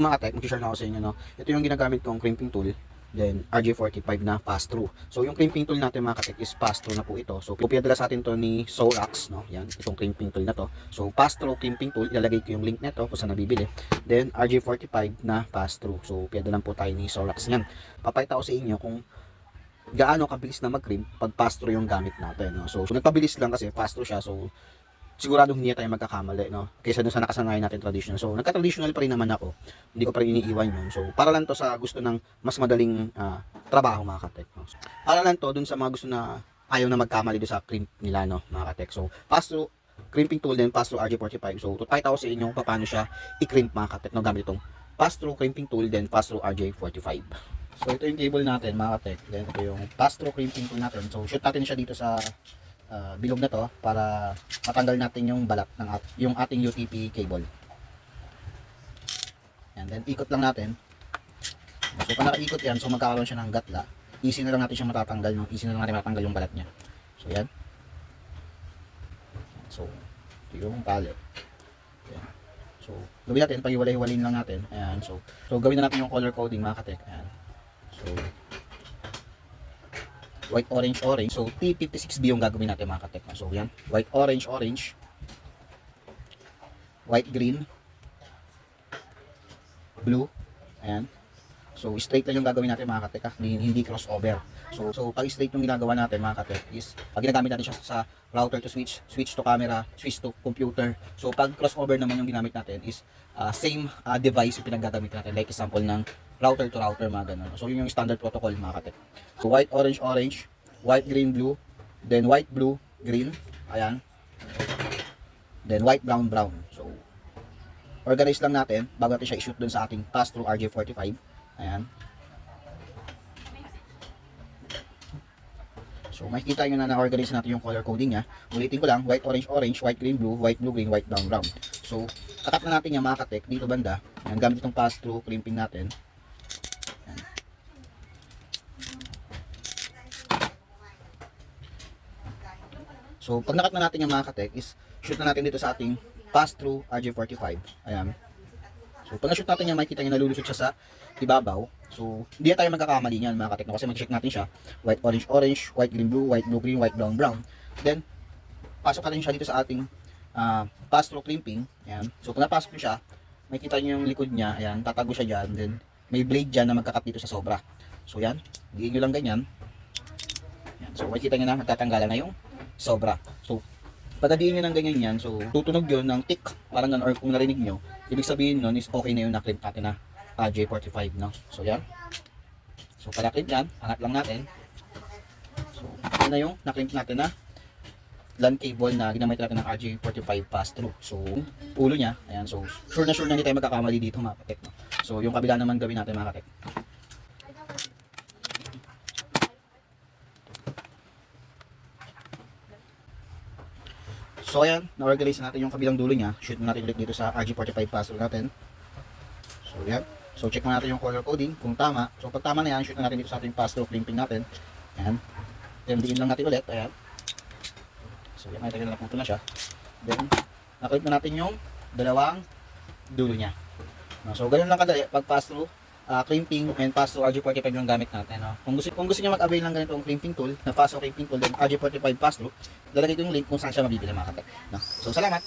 Mga tech, mag-share na ako sa inyo, no? Ito yung ginagamit kong crimping tool, then RJ45 na pass-through. So, yung crimping tool natin mga katek is pass-through na po ito. So, pinadala sa atin to ni Sorax, no? Yan, itong crimping tool na to. So, pass-through crimping tool, ilalagay ko yung link nito kung saan nabibili. Then, RJ45 na pass-through. So, pinadala po tayo ni Sorax yan. Papakita ko sa inyo kung gaano kabilis na mag-crimp pag pass-through yung gamit natin, no? So, nagpabilis lang kasi pass-through siya. So, siguradong hindi tayo magkakamali, no? Kaysa dun sa nakasanayan natin traditional. So, nagka-traditional pa rin naman ako. Hindi ko pa rin iniiwan yun. So, para lang to sa gusto ng mas madaling trabaho, mga katek. No? So, para lang to dun sa mga gusto na ayaw na magkamali doon sa crimp nila, no, mga katek. So, pass through crimping tool din, pass through RJ45. So, tutayta ko sa inyo kung paano siya i-crimp, mga katek, no, gamit itong pass through crimping tool, then pass through RJ45. So, ito yung cable natin, mga katek. Then, ito yung pass through crimping tool natin. So, shoot natin siya dito sa bilog na to para matanggal natin yung balat ng yung ating UTP cable. And then ikot lang natin. So pag nakaikot yan, so magkakaroon siya ng gatla. Easy na lang natin siya matatanggal, no? Easy na lang natin matatanggal yung balat niya. So yan. So ito yung tali. Ayan. So gawin natin, pag-iwalay-iwalayin lang natin. Ayan. So gawin na natin yung color coding, mga katek. Ayan. So white, orange, orange. So, T56B yung gagawin natin, mga katek. So, yan. White, orange, orange. White, green. Blue. Ayan. So, straight lang yung gagawin natin, mga katek. Hindi crossover. So pag straight yung ginagawa natin, mga katek, is pag ginagamit natin siya sa router to switch, switch to camera, switch to computer. So, pag crossover naman yung ginamit natin is same device yung pinagagamit natin. Like example ng router to router, mga ganun. So, yun yung standard protocol, mga katek. So, white, orange, orange. White, green, blue. Then, white, blue, green. Ayan. Then, white, brown, brown. So, organize lang natin bago natin siya i-shoot dun sa ating pass-through RJ45. Ayan. So, makikita nyo na na-organize natin yung color coding niya. Ulitin ko lang, white, orange, orange, white, green, blue, green, white, brown, brown. So, kakat na natin yung mga katek dito banda. Ayan, gamit itong pass-through crimping natin. Ayan. So, pag nakat na natin yung mga katek is shoot na natin dito sa ating pass-through RJ45. Ayan. So, pag na-shoot natin yan, makikita nyo nalulusot siya sa ibabaw. So, hindi na tayo magkakamali niyan, mga katek, no? Kasi mag-check natin siya. White, orange, orange, white, green, blue, green, white, brown, brown. Then, pasok natin siya dito sa ating pass-through crimping. Ayan. So, pag napasok nyo siya, makikita nyo yung likod niya. Ayan, tatago siya dyan. Then, may blade dyan na magkakat dito sa sobra. So, yan. Diin nyo lang ganyan. Ayan. So, makikita nyo na, nagtatanggalan na yung sobra. So, pagkadiin nyo ng ganyan yan, so tutunog yun ng tick, parang ganun, or kung narinig nyo, ibig sabihin nun is okay na yun na crimp natin na RJ45, no? So, yan. So, para crimp yan, angat lang natin. So, yun na yung na-crimp natin na LAN cable na ginamit natin ng RJ45 pass-through. So, ulo niya, ayan, so sure na hindi tayo magkakamali dito, mga katek, no? So, yung kabila naman gawin natin, mga katek. So ayan, na-organize natin yung kabilang dulo niya. Shoot natin ulit dito sa RJ45 pass-through natin. So yan. So check natin yung color coding kung tama. So pag tama na yan, shoot na natin dito sa ating pass-through crimping natin. Ayan. Then diin lang natin ulit. Ayan. So yan, makita nyo na naputo na siya. Then na-clip na natin yung dalawang dulo niya. So ganun lang kadali pag pass-through crimping and pass-through RJ45 yung gamit natin, no? Kung gusto niyo mag-avail ng ganitong crimping tool, na pass-through crimping tool, then RJ45 pass-through, lalagay ko yung link kung saan siya mabibili, mga katek, no? So salamat!